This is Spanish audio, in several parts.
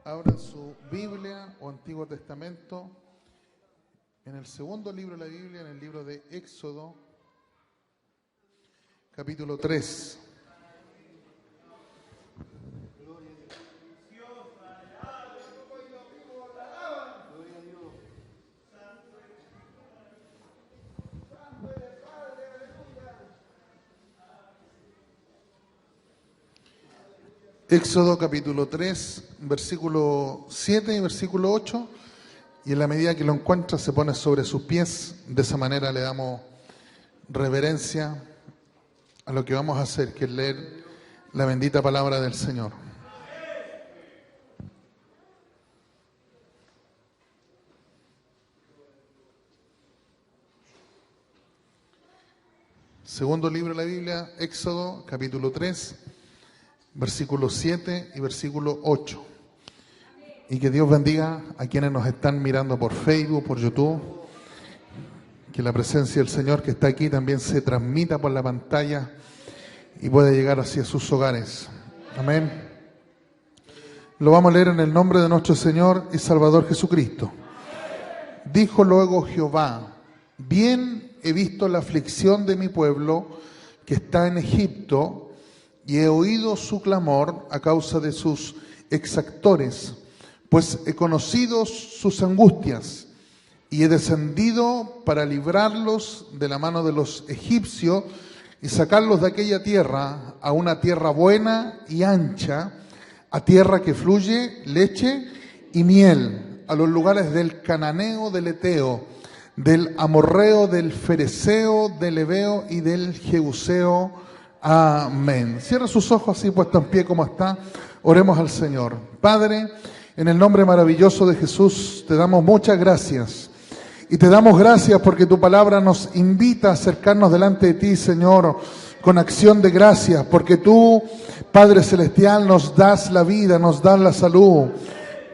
Abran su Biblia o Antiguo Testamento en el segundo libro de la Biblia, en el libro de Éxodo, capítulo 3. Éxodo capítulo 3, versículo 7 y versículo 8, y en la medida que lo encuentra se pone sobre sus pies. De esa manera le damos reverencia a lo que vamos a hacer, que es leer la bendita palabra del Señor. Segundo libro de la Biblia, Éxodo capítulo 3, versículo 7 y versículo 8. Y que Dios bendiga a quienes nos están mirando por Facebook, por YouTube. Que la presencia del Señor que está aquí también se transmita por la pantalla y pueda llegar hacia sus hogares. Amén. Lo vamos a leer en el nombre de nuestro Señor y Salvador Jesucristo. Dijo luego Jehová: bien he visto la aflicción de mi pueblo que está en Egipto, y he oído su clamor a causa de sus exactores, pues he conocido sus angustias, y he descendido para librarlos de la mano de los egipcios y sacarlos de aquella tierra a una tierra buena y ancha, a tierra que fluye leche y miel, a los lugares del cananeo, del eteo, del amorreo, del fereceo, del heveo y del jebuseo. Amén. Cierra sus ojos así puesto en pie como está. Oremos al Señor. Padre, en el nombre maravilloso de Jesús, te damos muchas gracias. Y te damos gracias porque tu palabra nos invita a acercarnos delante de ti, Señor, con acción de gracias. Porque tú, Padre Celestial, nos das la vida, nos das la salud.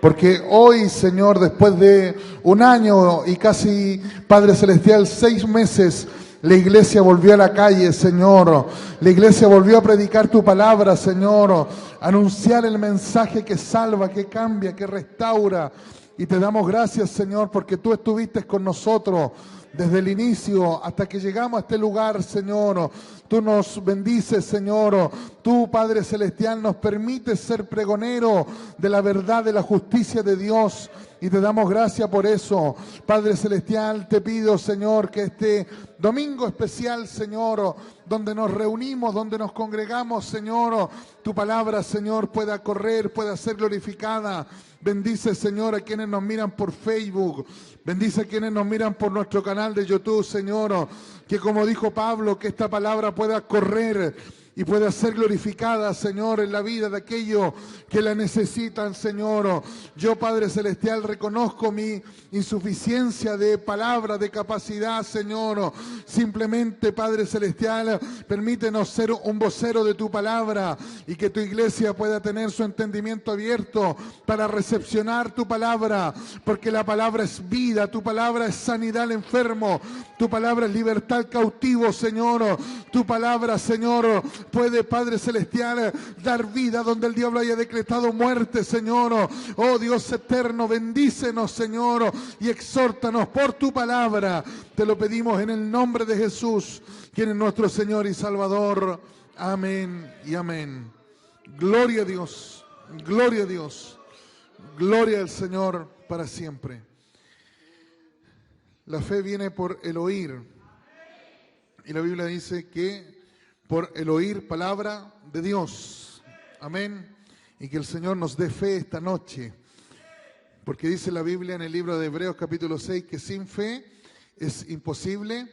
Porque hoy, Señor, después de un año y casi, Padre Celestial, 6 meses, la iglesia volvió a la calle, Señor. La iglesia volvió a predicar tu palabra, Señor. Anunciar el mensaje que salva, que cambia, que restaura. Y te damos gracias, Señor, porque tú estuviste con nosotros desde el inicio hasta que llegamos a este lugar, Señor. Tú nos bendices, Señor. Tú, Padre Celestial, nos permites ser pregonero de la verdad, de la justicia de Dios. Y te damos gracias por eso. Padre Celestial, te pido, Señor, que este domingo especial, Señor, donde nos reunimos, donde nos congregamos, Señor, tu palabra, Señor, pueda correr, pueda ser glorificada. Bendice, Señor, a quienes nos miran por Facebook. Bendice a quienes nos miran por nuestro canal de YouTube, Señor. Que como dijo Pablo, que esta palabra pueda correr y pueda ser glorificada, Señor, en la vida de aquellos que la necesitan, Señor. Yo, Padre Celestial, reconozco mi insuficiencia de palabra, de capacidad, Señor. Simplemente, Padre Celestial, permítenos ser un vocero de tu palabra y que tu iglesia pueda tener su entendimiento abierto para recepcionar tu palabra, porque la palabra es vida, tu palabra es sanidad al enfermo, tu palabra es libertad al cautivo, Señor. Tu palabra, Señor, puede, Padre Celestial, dar vida donde el diablo haya decretado muerte, Señor. Oh Dios eterno, bendícenos, Señor, y exhórtanos por tu palabra. Te lo pedimos en el nombre de Jesús, quien es nuestro Señor y Salvador. Amén y amén. Gloria a Dios, gloria a Dios, gloria al Señor para siempre. La fe viene por el oír. Y la Biblia dice que por el oír palabra de Dios. Amén. Y que el Señor nos dé fe esta noche. Porque dice la Biblia en el libro de Hebreos capítulo 6 que sin fe es imposible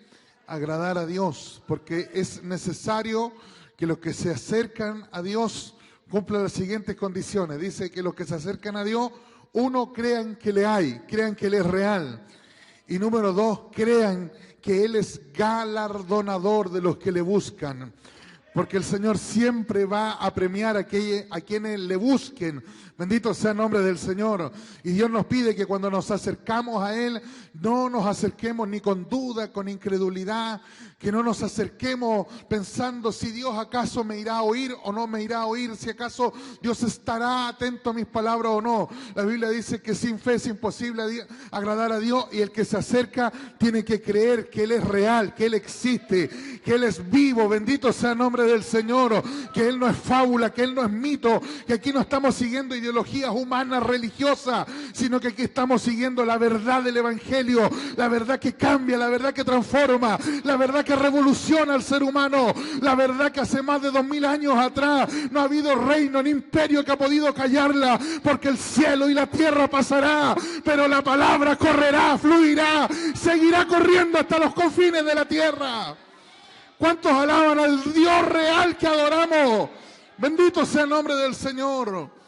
agradar a Dios. Porque es necesario que los que se acercan a Dios cumplan las siguientes condiciones. Dice que los que se acercan a Dios, uno, crean que le hay, crean que Él es real. Y número 2, crean que Él es galardonador de los que le buscan. Porque el Señor siempre va a premiar a quienes le busquen. Bendito sea el nombre del Señor. Y Dios nos pide que cuando nos acercamos a Él, no nos acerquemos ni con duda, con incredulidad, que no nos acerquemos pensando si Dios acaso me irá a oír o no me irá a oír, si acaso Dios estará atento a mis palabras o no. La Biblia dice que sin fe es imposible agradar a Dios, y el que se acerca tiene que creer que Él es real, que Él existe, que Él es vivo. Bendito sea el nombre del Señor, que Él no es fábula, que Él no es mito, que aquí no estamos siguiendo ideologías humanas, religiosas, sino que aquí estamos siguiendo la verdad del Evangelio, la verdad que cambia, la verdad que transforma, la verdad que revoluciona al ser humano, la verdad que hace más de 2000 años atrás no ha habido reino ni imperio que ha podido callarla, porque el cielo y la tierra pasará, pero la palabra correrá, fluirá, seguirá corriendo hasta los confines de la tierra. ¿Cuántos alaban al Dios real que adoramos? Bendito sea el nombre del Señor.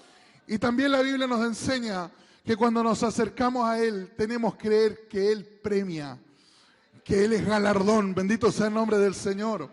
Y también la Biblia nos enseña que cuando nos acercamos a Él, tenemos que creer que Él premia, que Él es galardón. Bendito sea el nombre del Señor.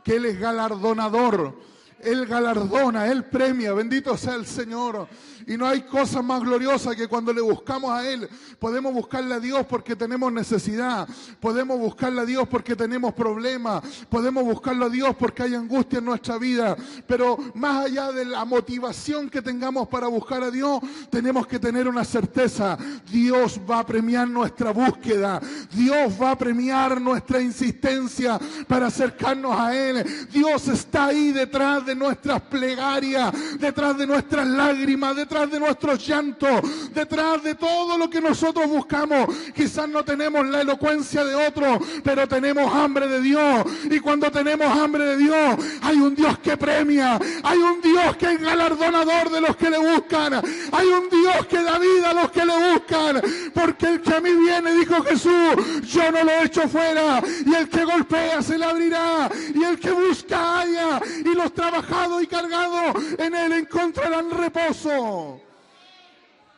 Que Él es galardonador. Él galardona, Él premia. Bendito sea el Señor. Y no hay cosa más gloriosa que cuando le buscamos a Él. Podemos buscarle a Dios porque tenemos necesidad. Podemos buscarle a Dios porque tenemos problemas. Podemos buscarlo a Dios porque hay angustia en nuestra vida. Pero más allá de la motivación que tengamos para buscar a Dios, tenemos que tener una certeza. Dios va a premiar nuestra búsqueda. Dios va a premiar nuestra insistencia para acercarnos a Él. Dios está ahí detrás de nuestras plegarias, detrás de nuestras lágrimas, detrás de nuestros llantos, detrás de todo lo que nosotros buscamos. Quizás no tenemos la elocuencia de otros, pero tenemos hambre de Dios. Y cuando tenemos hambre de Dios, hay un Dios que premia, hay un Dios que es galardonador de los que le buscan, hay un Dios que da vida a los que le buscan, porque el que a mí viene, dijo Jesús, yo no lo echo fuera, y el que golpea se le abrirá, y el que busca halla, y los trabajados y cargados en Él encontrarán reposo.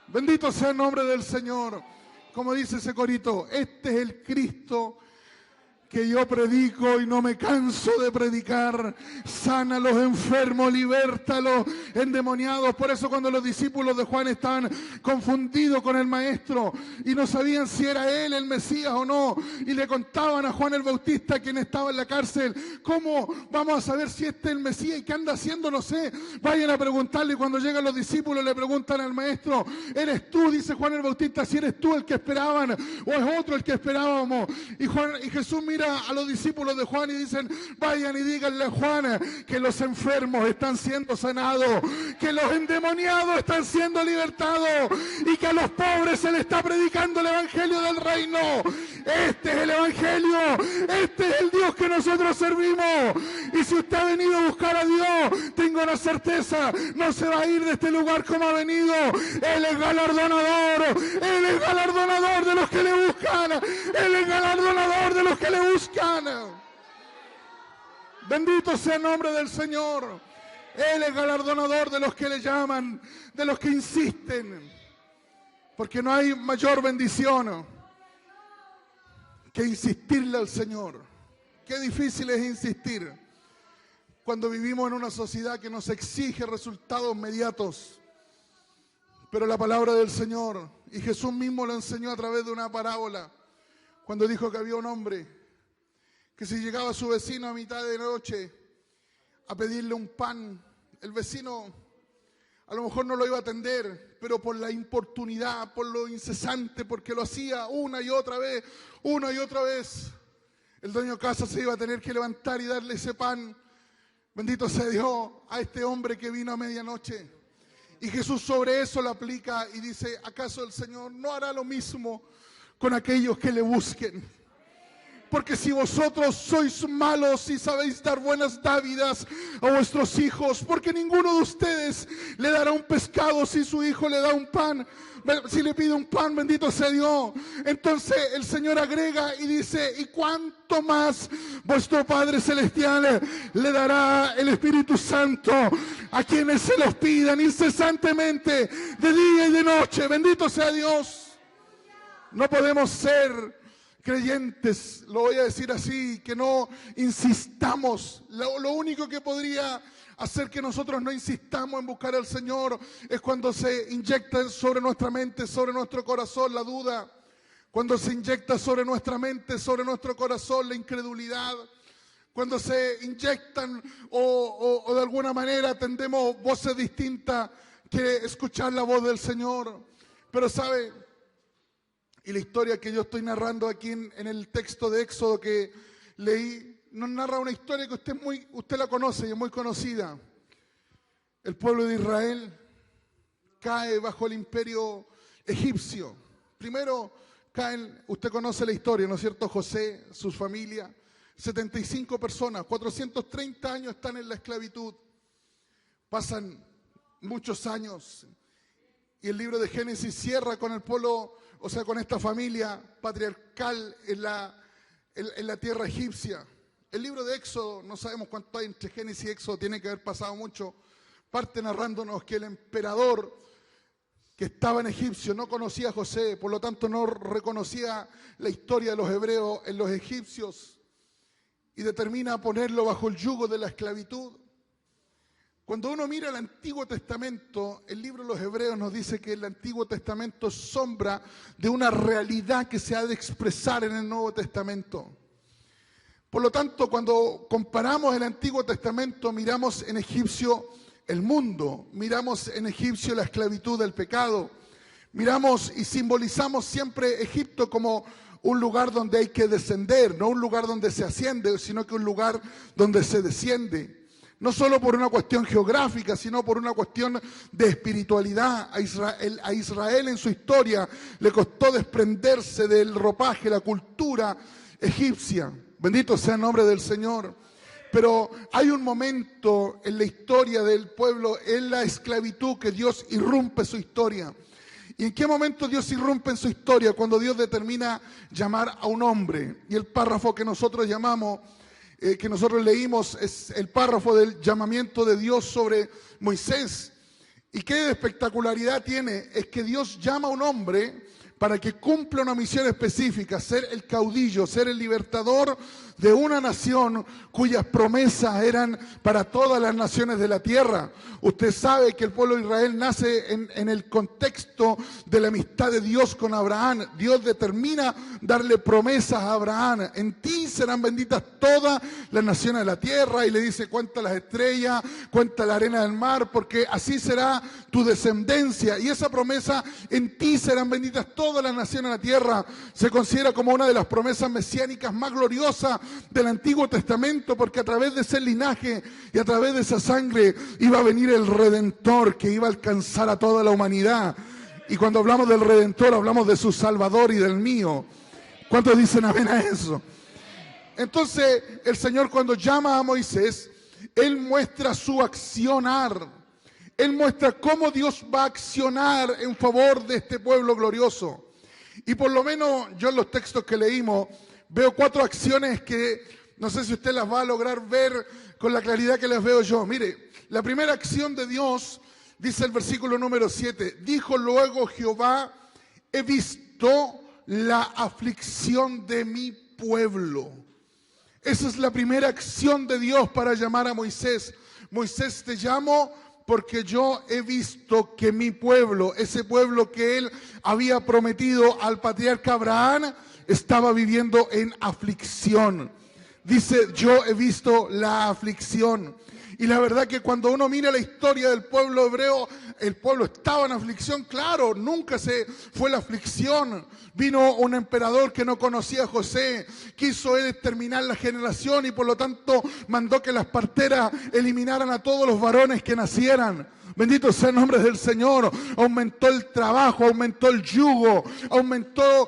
Bendito sea el nombre del Señor. Como dice ese corito, este es el Cristo que yo predico y no me canso de predicar. Sana a los enfermos, liberta a los endemoniados. Por eso cuando los discípulos de Juan estaban confundidos con el maestro y no sabían si era él el Mesías o no, y le contaban a Juan el Bautista, quien estaba en la cárcel, ¿cómo vamos a saber si este es el Mesías y qué anda haciendo? No sé. Vayan a preguntarle. Y cuando llegan los discípulos le preguntan al maestro, ¿eres tú? Dice Juan el Bautista, si eres tú el que esperaban o es otro el que esperábamos. Y Jesús mira a los discípulos de Juan y dicen, vayan y díganle a Juan que los enfermos están siendo sanados, que los endemoniados están siendo libertados y que a los pobres se les está predicando el evangelio del reino. Este es el evangelio, este es el Dios que nosotros servimos. Y si usted ha venido a buscar a Dios, tengo la certeza, no se va a ir de este lugar como ha venido. Él es galardonador, Él es galardonador de los que le buscan, Él es galardonador de los que le buscan. Bendito sea el nombre del Señor. Él es galardonador de los que le llaman, de los que insisten, porque no hay mayor bendición que insistirle al Señor. Qué difícil es insistir cuando vivimos en una sociedad que nos exige resultados inmediatos. Pero la palabra del Señor, y Jesús mismo lo enseñó a través de una parábola, cuando dijo que había un hombre que si llegaba a su vecino a mitad de noche a pedirle un pan, el vecino a lo mejor no lo iba a atender, pero por la importunidad, por lo incesante, porque lo hacía una y otra vez, el dueño de casa se iba a tener que levantar y darle ese pan. Bendito sea Dios a este hombre que vino a medianoche. Y Jesús sobre eso lo aplica y dice, ¿acaso el Señor no hará lo mismo con aquellos que le busquen? Porque si vosotros sois malos y sabéis dar buenas dávidas a vuestros hijos, porque ninguno de ustedes le dará un pescado si su hijo le da un pan. Si le pide un pan, bendito sea Dios. Entonces el Señor agrega y dice, y cuánto más vuestro Padre Celestial le dará el Espíritu Santo a quienes se los pidan incesantemente, de día y de noche. Bendito sea Dios. No podemos ser creyentes, lo voy a decir así, que no insistamos. Lo único que podría hacer que nosotros no insistamos en buscar al Señor es cuando se inyecta sobre nuestra mente, sobre nuestro corazón la duda, cuando se inyecta sobre nuestra mente, sobre nuestro corazón la incredulidad, cuando se inyectan o de alguna manera tendemos voces distintas que escuchar la voz del Señor. Pero sabe, y la historia que yo estoy narrando aquí en el texto de Éxodo que leí, nos narra una historia que usted la conoce y es muy conocida. El pueblo de Israel cae bajo el imperio egipcio. Primero caen, usted conoce la historia, ¿no es cierto? José, su familia, 75 personas, 430 años están en la esclavitud. Pasan muchos años y el libro de Génesis cierra con el pueblo, o sea, con esta familia patriarcal en la tierra egipcia. El libro de Éxodo, no sabemos cuánto hay entre Génesis y Éxodo, tiene que haber pasado mucho, parte narrándonos que el emperador que estaba en Egipcio no conocía a José, por lo tanto no reconocía la historia de los hebreos en los egipcios y determina ponerlo bajo el yugo de la esclavitud. Cuando uno mira el Antiguo Testamento, el libro de los Hebreos nos dice que el Antiguo Testamento es sombra de una realidad que se ha de expresar en el Nuevo Testamento. Por lo tanto, cuando comparamos el Antiguo Testamento, miramos en egipcio el mundo, miramos en egipcio la esclavitud del pecado, miramos y simbolizamos siempre Egipto como un lugar donde hay que descender, no un lugar donde se asciende, sino que un lugar donde se desciende. No solo por una cuestión geográfica, sino por una cuestión de espiritualidad. A Israel en su historia le costó desprenderse del ropaje, la cultura egipcia. Bendito sea el nombre del Señor. Pero hay un momento en la historia del pueblo, en la esclavitud, que Dios irrumpe su historia. ¿Y en qué momento Dios irrumpe en su historia? Cuando Dios determina llamar a un hombre. Y el párrafo que nosotros llamamos, que nosotros leímos, es el párrafo del llamamiento de Dios sobre Moisés. ¿Y qué espectacularidad tiene? Es que Dios llama a un hombre para que cumpla una misión específica, ser el caudillo, ser el libertador de una nación cuyas promesas eran para todas las naciones de la tierra. Usted sabe que el pueblo de Israel nace en el contexto de la amistad de Dios con Abraham. Dios determina darle promesas a Abraham. En ti serán benditas todas las naciones de la tierra. Y le dice, cuenta las estrellas, cuenta la arena del mar, porque así será tu descendencia. Y esa promesa, en ti serán benditas todas las naciones de la tierra, se considera como una de las promesas mesiánicas más gloriosas del Antiguo Testamento, porque a través de ese linaje y a través de esa sangre iba a venir el Redentor que iba a alcanzar a toda la humanidad. Y cuando hablamos del Redentor, hablamos de su Salvador y del mío. ¿Cuántos dicen amén a eso? Entonces, el Señor, cuando llama a Moisés, Él muestra su accionar. Él muestra cómo Dios va a accionar en favor de este pueblo glorioso. Y por lo menos yo en los textos que leímos veo 4 acciones que no sé si usted las va a lograr ver con la claridad que las veo yo. Mire, la primera acción de Dios, dice el versículo número 7, dijo luego Jehová, he visto la aflicción de mi pueblo. Esa es la primera acción de Dios para llamar a Moisés. Moisés, te llamo porque yo he visto que mi pueblo, ese pueblo que él había prometido al patriarca Abraham, estaba viviendo en aflicción. Dice, yo he visto la aflicción. Y la verdad que cuando uno mira la historia del pueblo hebreo, el pueblo estaba en aflicción, claro, nunca se fue la aflicción. Vino un emperador que no conocía a José, quiso él exterminar la generación y por lo tanto mandó que las parteras eliminaran a todos los varones que nacieran. Bendito sea el nombre del Señor. Aumentó el trabajo, aumentó el yugo, aumentó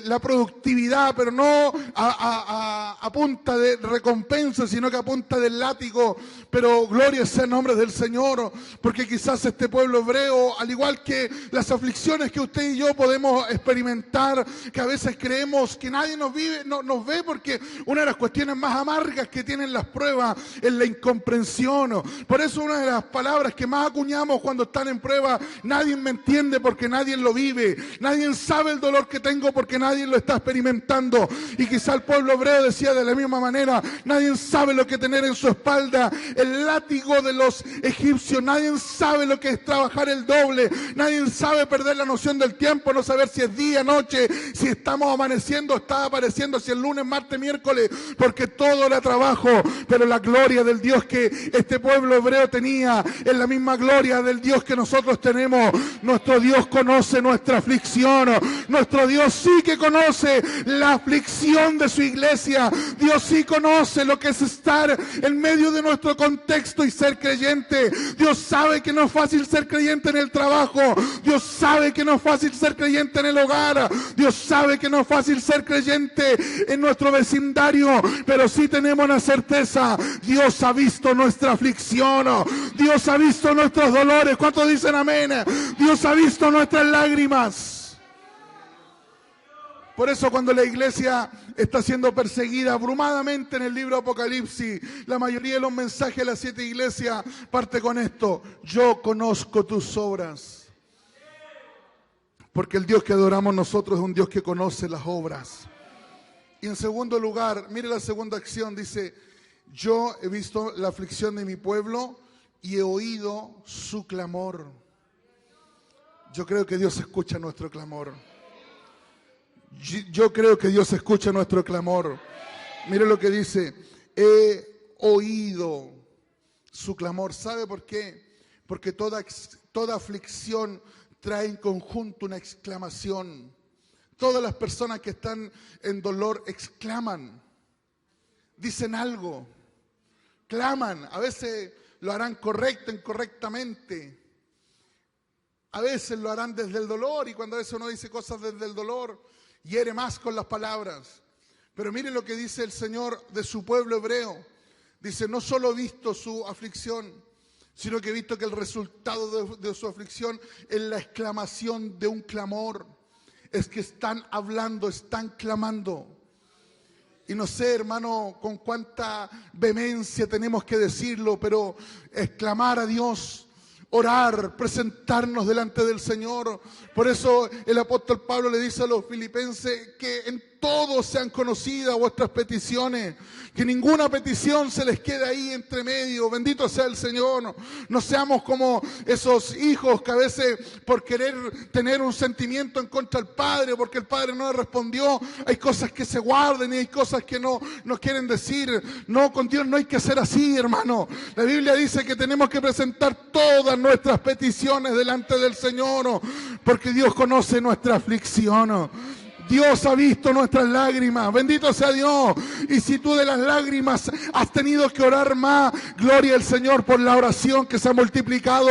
la productividad, pero no a punta de recompensa, sino que a punta del látigo. Pero gloria sea el nombre del Señor, porque quizás este pueblo hebreo, al igual que las aflicciones que usted y yo podemos experimentar, que a veces creemos que nadie nos ve, porque una de las cuestiones más amargas que tienen las pruebas es la incomprensión. Por eso una de las palabras palabras que más acuñamos cuando están en prueba. Nadie me entiende porque nadie lo vive. Nadie sabe el dolor que tengo porque nadie lo está experimentando. Y quizá el pueblo hebreo decía de la misma manera, nadie sabe lo que tener en su espalda el látigo de los egipcios. Nadie sabe lo que es trabajar el doble. Nadie sabe perder la noción del tiempo, no saber si es día, noche, si estamos amaneciendo, está apareciendo, si es lunes, martes, miércoles, porque todo era trabajo. Pero la gloria del Dios que este pueblo hebreo tenía es la misma gloria del Dios que nosotros tenemos. Nuestro Dios conoce nuestra aflicción. Nuestro Dios sí que conoce la aflicción de su iglesia. Dios sí conoce lo que es estar en medio de nuestro contexto y ser creyente. Dios sabe que no es fácil ser creyente en el trabajo. Dios sabe que no es fácil ser creyente en el hogar. Dios sabe que no es fácil ser creyente en nuestro vecindario. Pero sí tenemos una certeza. Dios ha visto nuestra aflicción. Dios ha visto nuestros dolores. ¿Cuántos dicen amén? Dios ha visto nuestras lágrimas. Por eso cuando la iglesia está siendo perseguida abrumadamente en el libro Apocalipsis, la mayoría de los mensajes de las 7 iglesias parte con esto: yo conozco tus obras. Porque el Dios que adoramos nosotros es un Dios que conoce las obras. Y en segundo lugar, mire la segunda acción, dice: yo he visto la aflicción de mi pueblo y he oído su clamor. Yo creo que Dios escucha nuestro clamor. Yo creo que Dios escucha nuestro clamor. Mire lo que dice: he oído su clamor. ¿Sabe por qué? Porque toda aflicción trae en conjunto una exclamación. Todas las personas que están en dolor exclaman, dicen algo, claman. A veces lo harán correcto, incorrectamente. A veces lo harán desde el dolor, y cuando a veces uno dice cosas desde el dolor, hiere más con las palabras. Pero mire lo que dice el Señor de su pueblo hebreo. Dice: no solo he visto su aflicción, sino que he visto que el resultado de su aflicción es la exclamación de un clamor. Es que están hablando, están clamando. Y no sé, hermano, con cuánta vehemencia tenemos que decirlo, pero exclamar a Dios, orar, presentarnos delante del Señor. Por eso el apóstol Pablo le dice a los filipenses que en todo sean conocidas vuestras peticiones, que ninguna petición se les quede ahí entre medio. Bendito sea el Señor. No seamos como esos hijos que a veces por querer tener un sentimiento en contra del Padre, porque el Padre no le respondió, hay cosas que se guardan y hay cosas que no quieren decir. No, con Dios no hay que ser así, hermano. La Biblia dice que tenemos que presentar todas nuestras peticiones delante del Señor, porque Dios conoce nuestra aflicción. Dios ha visto nuestras lágrimas, bendito sea Dios. Y si tú de las lágrimas has tenido que orar más, gloria al Señor por la oración que se ha multiplicado.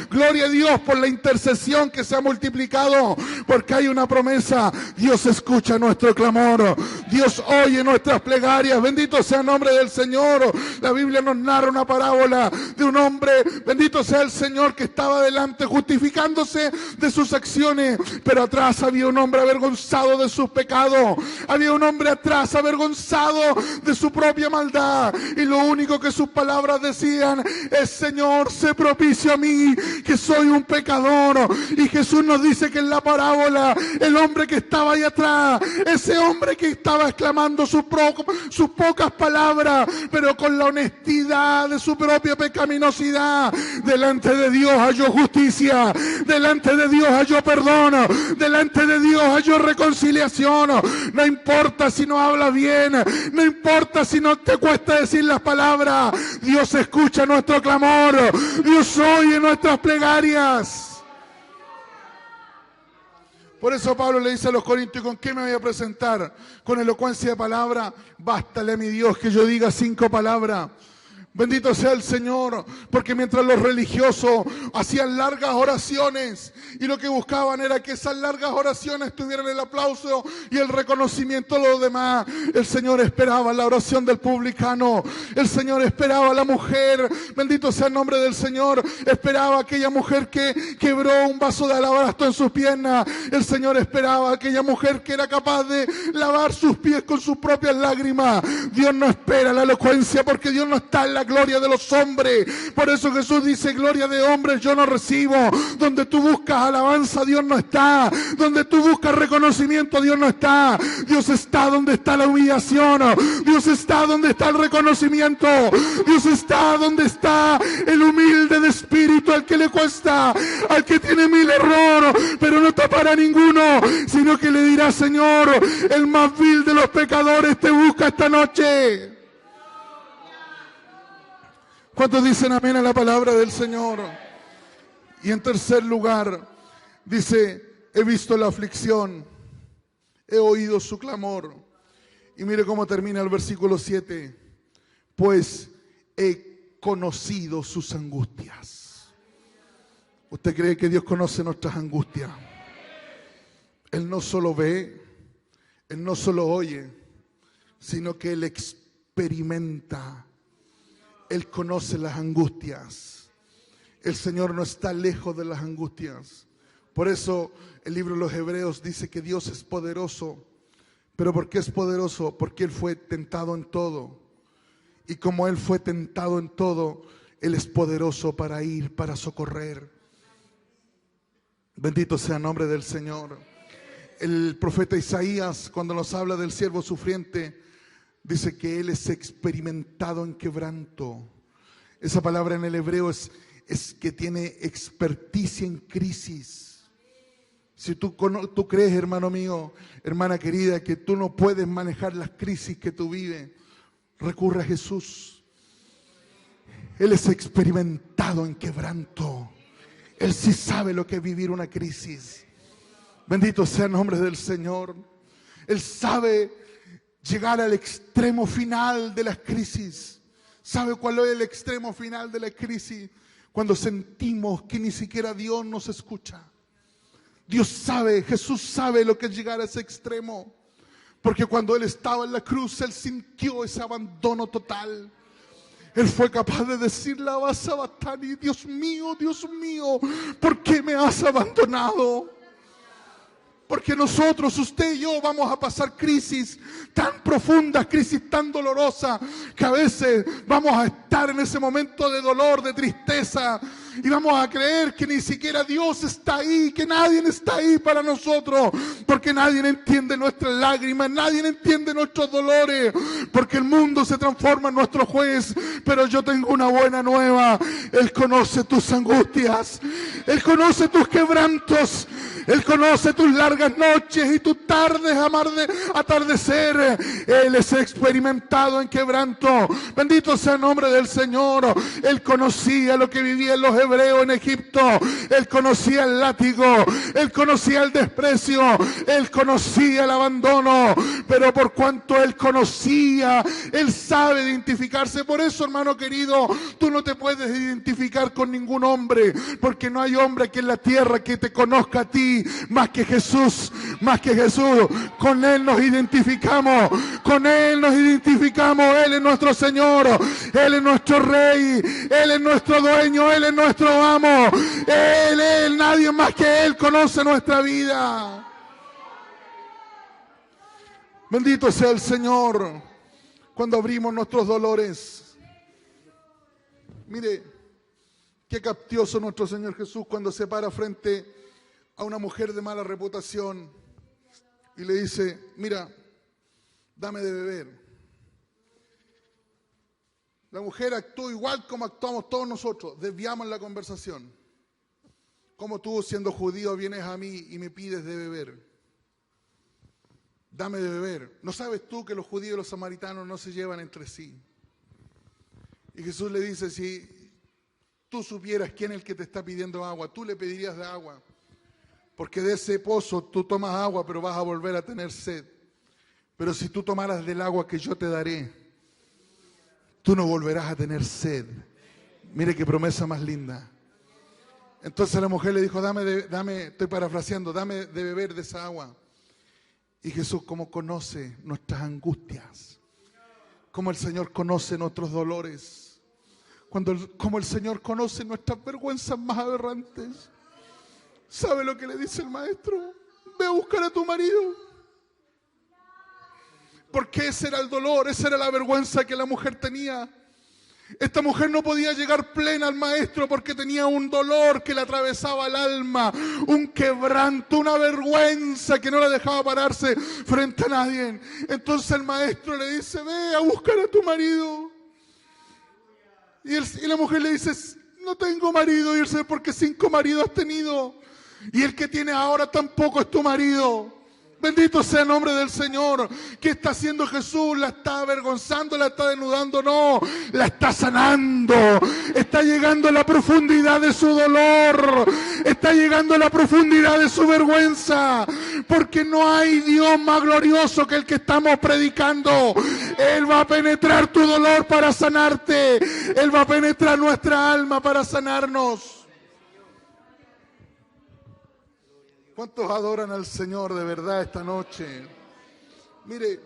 Gloria a Dios por la intercesión que se ha multiplicado, porque hay una promesa: Dios escucha nuestro clamor, Dios oye nuestras plegarias. Bendito sea el nombre del Señor. La Biblia nos narra una parábola de un hombre, bendito sea el Señor, que estaba adelante justificándose de sus acciones, pero atrás había un hombre avergonzado de sus pecados. Había un hombre atrás avergonzado de su propia maldad, y lo único que sus palabras decían es: Señor, sé propicio a mí, que soy un pecador. Y Jesús nos dice que en la parábola, el hombre que estaba ahí atrás, ese hombre que estaba exclamando sus pocas palabras, pero con la honestidad de su propia pecaminosidad, delante de Dios halló justicia, delante de Dios halló perdón, delante de Dios halló reconciliación. No importa si no hablas bien, no importa si no te cuesta decir las palabras, Dios escucha nuestro clamor, Dios oye nuestras plegarias. Por eso Pablo le dice a los corintios: ¿con qué me voy a presentar? ¿Con elocuencia de palabra? Bástale a mi Dios que yo diga 5 palabras. Bendito sea el Señor, porque mientras los religiosos hacían largas oraciones y lo que buscaban era que esas largas oraciones tuvieran el aplauso y el reconocimiento de los demás, el Señor esperaba la oración del publicano, el Señor esperaba a la mujer, bendito sea el nombre del Señor, esperaba a aquella mujer que quebró un vaso de alabastro en sus piernas, el Señor esperaba a aquella mujer que era capaz de lavar sus pies con sus propias lágrimas. Dios no espera la elocuencia, porque Dios no está en la la gloria de los hombres. Por eso Jesús dice, gloria de hombres yo no recibo. Donde tú buscas alabanza, Dios no está. Donde tú buscas reconocimiento, Dios no está. Dios está donde está la humillación. Dios está donde está el reconocimiento. Dios está donde está el humilde de espíritu, al que le cuesta, al que tiene mil errores, pero no tapará ninguno, sino que le dirá, Señor, el más vil de los pecadores te busca esta noche. ¿Cuántos dicen amén a la palabra del Señor? Y en tercer lugar, dice, he visto la aflicción, he oído su clamor. Y mire cómo termina el versículo 7. Pues he conocido sus angustias. ¿Usted cree que Dios conoce nuestras angustias? Él no solo ve, Él no solo oye, sino que Él experimenta. Él conoce las angustias. El Señor no está lejos de las angustias. Por eso el libro de los Hebreos dice que Dios es poderoso. ¿Pero por qué es poderoso? Porque Él fue tentado en todo. Y como Él fue tentado en todo, Él es poderoso para ir, para socorrer. Bendito sea el nombre del Señor. El profeta Isaías, cuando nos habla del siervo sufriente, dice que Él es experimentado en quebranto. Esa palabra en el hebreo es que tiene experticia en crisis. Si tú crees, hermano mío, hermana querida, que tú no puedes manejar las crisis que tú vives, recurre a Jesús. Él es experimentado en quebranto. Él sí sabe lo que es vivir una crisis. Bendito sea el nombre del Señor. Él sabe llegar al extremo final de las crisis. ¿Sabe cuál es el extremo final de la crisis? Cuando sentimos que ni siquiera Dios nos escucha. Dios sabe, Jesús sabe lo que es llegar a ese extremo. Porque cuando Él estaba en la cruz, Él sintió ese abandono total. Él fue capaz de decir, Lava Sabatani, Dios mío, ¿por qué me has abandonado? Porque nosotros, usted y yo, vamos a pasar crisis tan profundas, crisis tan dolorosas, que a veces vamos a estar en ese momento de dolor, de tristeza, y vamos a creer que ni siquiera Dios está ahí, que nadie está ahí para nosotros, porque nadie entiende nuestras lágrimas, nadie entiende nuestros dolores, porque el mundo se transforma en nuestro juez. Pero yo tengo una buena nueva: Él conoce tus angustias, Él conoce tus quebrantos, Él conoce tus largas noches y tus tardes atardecer. Él es experimentado en quebranto. Bendito sea el nombre del Señor. Él conocía lo que vivían los hebreos en Egipto. Él conocía el látigo, Él conocía el desprecio, Él conocía el abandono. Pero por cuanto Él conocía, Él sabe identificarse. Por eso, hermano querido, tú no te puedes identificar con ningún hombre, porque no hay hombre aquí en la tierra que te conozca a ti más que Jesús, más que Jesús. Con Él nos identificamos, con Él nos identificamos. Él es nuestro Señor, Él es nuestro Rey, Él es nuestro dueño, Él es nuestro amo. Él, nadie más que Él conoce nuestra vida. Bendito sea el Señor. Cuando abrimos nuestros dolores, mire qué capcioso nuestro Señor Jesús cuando se para frente a una mujer de mala reputación y le dice, mira, dame de beber. La mujer actuó igual como actuamos todos nosotros, desviamos la conversación. Como tú, siendo judío, vienes a mí y me pides de beber. Dame de beber. ¿No sabes tú que los judíos y los samaritanos no se llevan entre sí? Y Jesús le dice, si tú supieras quién es el que te está pidiendo agua, tú le pedirías de agua. Porque de ese pozo tú tomas agua, pero vas a volver a tener sed. Pero si tú tomaras del agua que yo te daré, tú no volverás a tener sed. Mire qué promesa más linda. Entonces la mujer le dijo, dame, estoy parafraseando, dame de beber de esa agua. Y Jesús, como conoce nuestras angustias, como el Señor conoce nuestros dolores, como el Señor conoce nuestras vergüenzas más aberrantes. ¿Sabe lo que le dice el maestro? Ve a buscar a tu marido. Porque ese era el dolor, esa era la vergüenza que la mujer tenía. Esta mujer no podía llegar plena al maestro porque tenía un dolor que le atravesaba el alma, un quebranto, una vergüenza que no la dejaba pararse frente a nadie. Entonces el maestro le dice, ve a buscar a tu marido. Y la mujer le dice, no tengo marido. Y él dice, ¿por qué 5 maridos has tenido? Y el que tiene ahora tampoco es tu marido. Bendito sea el nombre del Señor. ¿Qué está haciendo Jesús? ¿La está avergonzando? ¿La está desnudando? No, la está sanando. Está llegando a la profundidad de su dolor. Está llegando a la profundidad de su vergüenza. Porque no hay Dios más glorioso que el que estamos predicando. Él va a penetrar tu dolor para sanarte. Él va a penetrar nuestra alma para sanarnos. ¿Cuántos adoran al Señor de verdad esta noche? Mire,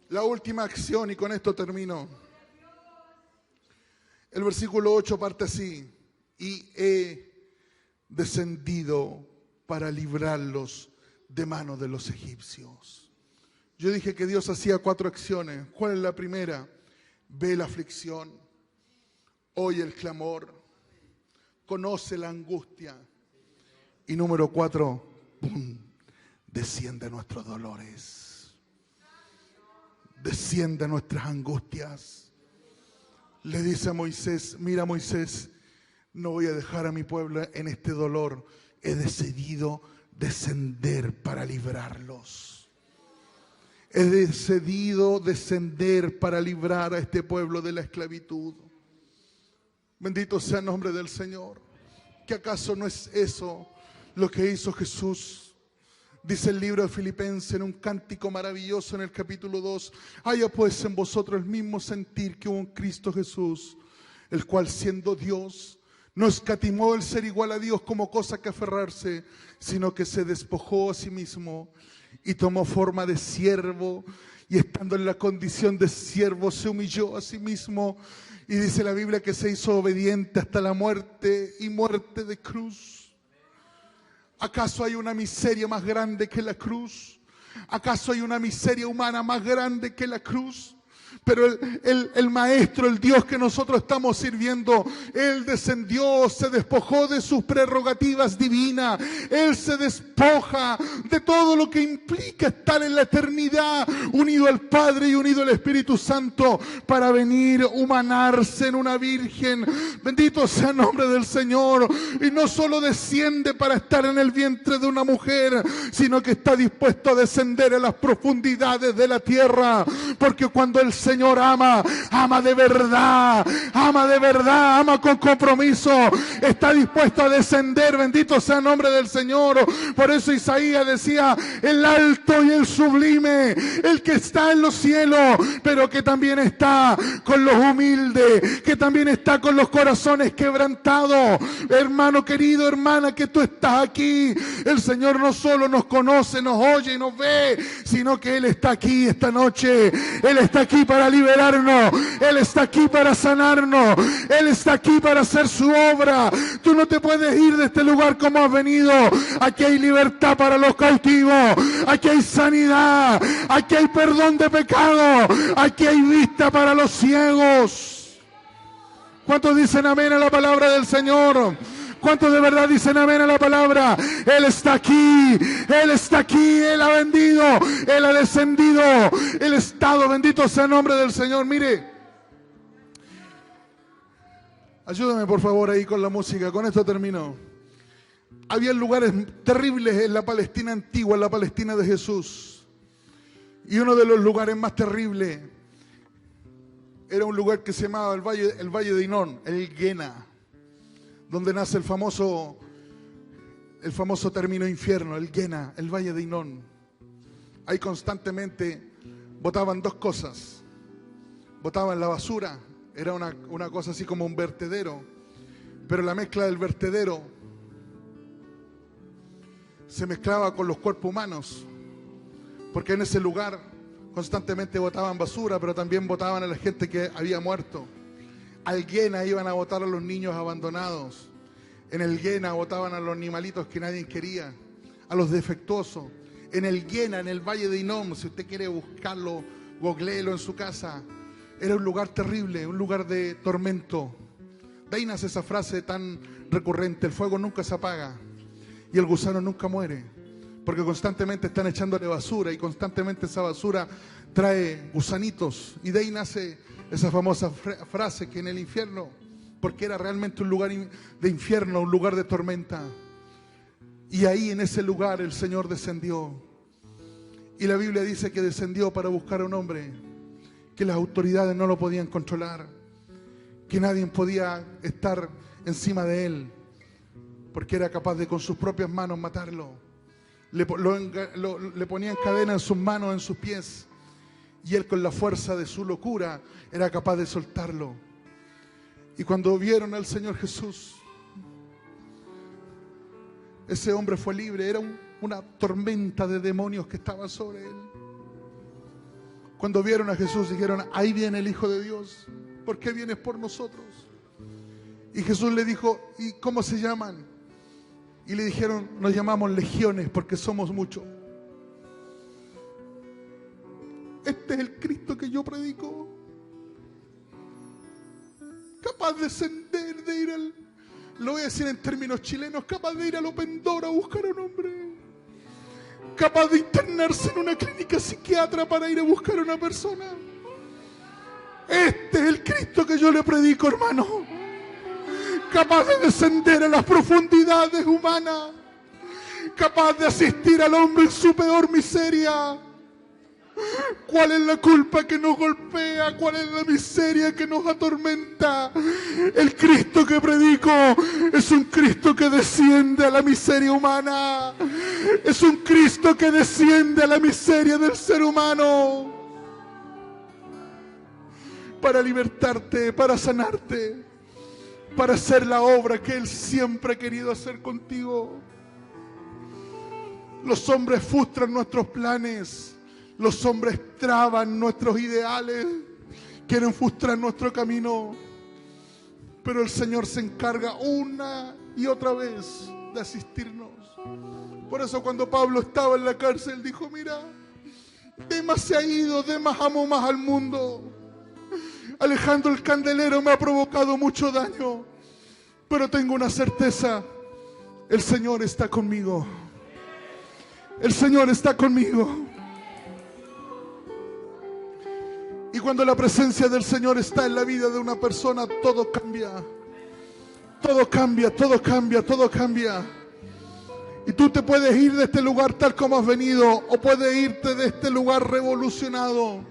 la última acción, y con esto termino. El versículo 8 parte así: y he descendido para librarlos de mano de los egipcios. Yo dije que Dios hacía 4 acciones. ¿Cuál es la primera? Ve la aflicción, oye el clamor, conoce la angustia. Y número 4, ¡pum!, desciende nuestros dolores, desciende nuestras angustias. Le dice a Moisés, mira Moisés, no voy a dejar a mi pueblo en este dolor. He decidido descender para librarlos. He decidido descender para librar a este pueblo de la esclavitud. Bendito sea el nombre del Señor. ¿Qué acaso no es eso lo que hizo Jesús? Dice el libro de Filipenses en un cántico maravilloso en el capítulo 2: haya pues en vosotros el mismo sentir que hubo en Cristo Jesús, el cual siendo Dios, no escatimó el ser igual a Dios como cosa que aferrarse, sino que se despojó a sí mismo y tomó forma de siervo, y estando en la condición de siervo se humilló a sí mismo. Y dice la Biblia que se hizo obediente hasta la muerte, y muerte de cruz. ¿Acaso hay una miseria más grande que la cruz? ¿Acaso hay una miseria humana más grande que la cruz? Pero el Maestro, el Dios que nosotros estamos sirviendo, Él descendió, se despojó de sus prerrogativas divinas. Él se despoja de todo lo que implica estar en la eternidad, unido al Padre y unido al Espíritu Santo, para venir humanarse en una virgen. Bendito sea el nombre del Señor. Y no solo desciende para estar en el vientre de una mujer, sino que está dispuesto a descender a las profundidades de la tierra. Porque cuando el Señor ama de verdad, ama con compromiso, está dispuesto a descender. Bendito sea el nombre del Señor. Por eso Isaías decía: el alto y el sublime, el que está en los cielos, pero que también está con los humildes, que también está con los corazones quebrantados. Hermano querido, hermana, que tú estás aquí, el Señor no solo nos conoce, nos oye y nos ve, sino que Él está aquí esta noche. Él está aquí para liberarnos, Él está aquí para sanarnos, Él está aquí para hacer su obra. Tú no te puedes ir de este lugar como has venido. Aquí hay libertad para los cautivos, aquí hay sanidad, aquí hay perdón de pecado, aquí hay vista para los ciegos. ¿Cuántos dicen amén a la palabra del Señor? ¿Cuántos de verdad dicen amén a la palabra? Él está aquí, Él está aquí, Él ha vendido, Él ha descendido, Él ha estado. Bendito sea el nombre del Señor. Mire, ayúdame por favor ahí con la música, con esto termino. Había lugares terribles en la Palestina antigua, en la Palestina de Jesús. Y uno de los lugares más terribles era un lugar que se llamaba el Valle de Hinón, el Guena, donde nace el famoso término infierno, el Guena, el Valle de Hinón. Ahí constantemente botaban 2 cosas. Botaban la basura, era una cosa así como un vertedero, pero la mezcla del vertedero se mezclaba con los cuerpos humanos, porque en ese lugar constantemente botaban basura, pero también botaban a la gente que había muerto. Al Guena iban a botar a los niños abandonados. En el Guena botaban a los animalitos que nadie quería, a los defectuosos. En el Guena, en el Valle de Hinnom, si usted quiere buscarlo, googleelo en su casa. Era un lugar terrible, un lugar de tormento. De ahí nace esa frase tan recurrente: el fuego nunca se apaga y el gusano nunca muere, porque constantemente están echándole basura y constantemente esa basura trae gusanitos. Y de ahí nace esa famosa frase que en el infierno, porque era realmente un lugar de infierno, un lugar de tormenta. Y ahí en ese lugar el Señor descendió. Y la Biblia dice que descendió para buscar a un hombre que las autoridades no lo podían controlar, que nadie podía estar encima de él, porque era capaz de con sus propias manos matarlo. Le ponían cadena en sus manos, en sus pies, y él con la fuerza de su locura era capaz de soltarlo. Y cuando vieron al Señor Jesús, ese hombre fue libre. Era una tormenta de demonios que estaba sobre él. Cuando vieron a Jesús dijeron: ahí viene el Hijo de Dios, ¿por qué vienes por nosotros? Y Jesús le dijo: ¿y cómo se llaman? Y le dijeron: nos llamamos legiones porque somos muchos. Este es el Cristo que yo predico, capaz de descender, de ir al, lo voy a decir en términos chilenos, capaz de ir al Open Door a buscar a un hombre, capaz de internarse en una clínica psiquiatra para ir a buscar a una persona. Este es el Cristo que yo le predico, hermano, capaz de descender a las profundidades humanas, capaz de asistir al hombre en su peor miseria. ¿Cuál es la culpa que nos golpea? ¿Cuál es la miseria que nos atormenta? El Cristo que predico es un Cristo que desciende a la miseria humana. Es un Cristo que desciende a la miseria del ser humano para libertarte, para sanarte, para hacer la obra que Él siempre ha querido hacer contigo. Los hombres frustran nuestros planes. Los hombres traban nuestros ideales, quieren frustrar nuestro camino, pero el Señor se encarga una y otra vez de asistirnos. Por eso cuando Pablo estaba en la cárcel dijo: mira, Demas se ha ido, Demas amó más al mundo. Alejandro el Candelero me ha provocado mucho daño, pero tengo una certeza: el Señor está conmigo. El Señor está conmigo. Y cuando la presencia del Señor está en la vida de una persona, todo cambia. Todo cambia, todo cambia, todo cambia. Y tú te puedes ir de este lugar tal como has venido, o puedes irte de este lugar revolucionado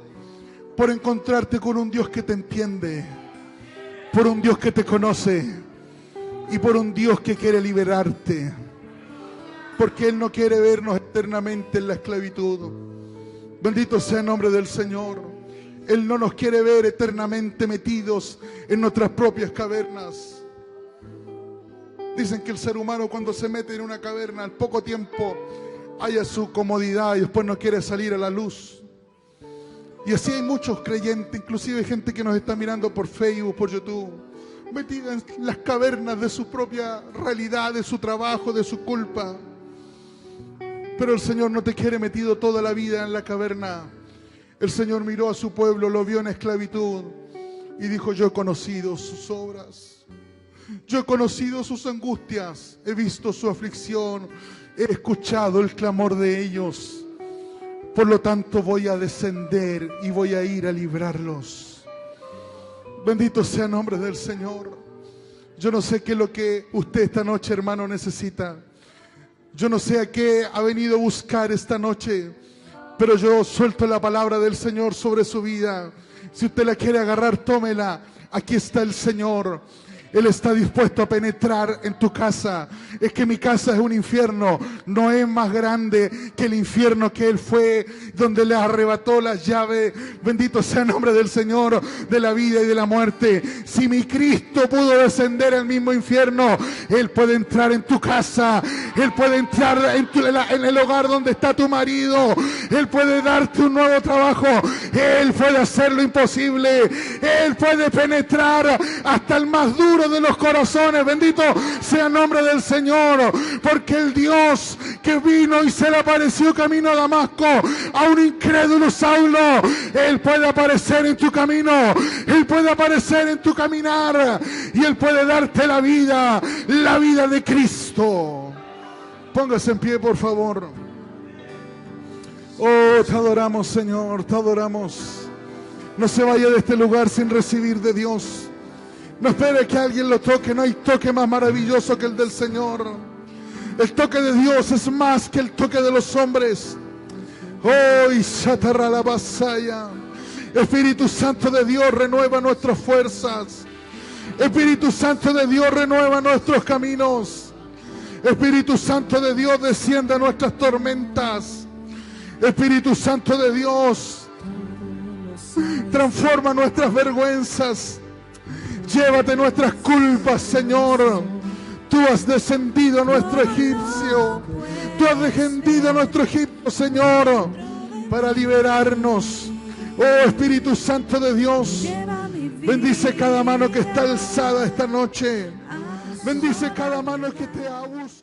por encontrarte con un Dios que te entiende, por un Dios que te conoce y por un Dios que quiere liberarte. Porque Él no quiere vernos eternamente en la esclavitud. Bendito sea el nombre del Señor. Él no nos quiere ver eternamente metidos en nuestras propias cavernas. Dicen que el ser humano cuando se mete en una caverna, al poco tiempo haya su comodidad y después no quiere salir a la luz. Y así hay muchos creyentes, inclusive gente que nos está mirando por Facebook, por YouTube, metida en las cavernas de su propia realidad, de su trabajo, de su culpa. Pero el Señor no te quiere metido toda la vida en la caverna. El Señor miró a su pueblo, lo vio en esclavitud y dijo: yo he conocido sus obras, yo he conocido sus angustias, he visto su aflicción, he escuchado el clamor de ellos. Por lo tanto voy a descender y voy a ir a librarlos. Bendito sea el nombre del Señor. Yo no sé qué es lo que usted esta noche, hermano, necesita. Yo no sé a qué ha venido a buscar esta noche, pero yo suelto la palabra del Señor sobre su vida. Si usted la quiere agarrar, tómela. Aquí está el Señor. Él está dispuesto a penetrar en tu casa. Es que mi casa es un infierno. No es más grande que el infierno que Él fue, donde le arrebató las llaves. Bendito sea el nombre del Señor, de la vida y de la muerte. Si mi Cristo pudo descender al mismo infierno, Él puede entrar en tu casa. Él puede entrar en el hogar donde está tu marido. Él puede darte un nuevo trabajo. Él puede hacer lo imposible. Él puede penetrar hasta el más duro de los corazones. Bendito sea el nombre del Señor, porque el Dios que vino y se le apareció camino a Damasco a un incrédulo Saulo. Él puede aparecer en tu camino, Él puede aparecer en tu caminar y Él puede darte la vida de Cristo. Póngase en pie, por favor. Oh, te adoramos, Señor, te adoramos. No se vaya de este lugar sin recibir de Dios. No espere que alguien lo toque. No hay toque más maravilloso que el del Señor. El toque de Dios es más que el toque de los hombres. Oh, y Shatarra la Basaya. Espíritu Santo de Dios, renueva nuestras fuerzas. Espíritu Santo de Dios, renueva nuestros caminos. Espíritu Santo de Dios, desciende a nuestras tormentas. Espíritu Santo de Dios, transforma nuestras vergüenzas. Llévate nuestras culpas, Señor. Tú has descendido a nuestro egipcio. Tú has descendido a nuestro Egipto, Señor, para liberarnos. Oh, Espíritu Santo de Dios, bendice cada mano que está alzada esta noche. Bendice cada mano que te ha usado.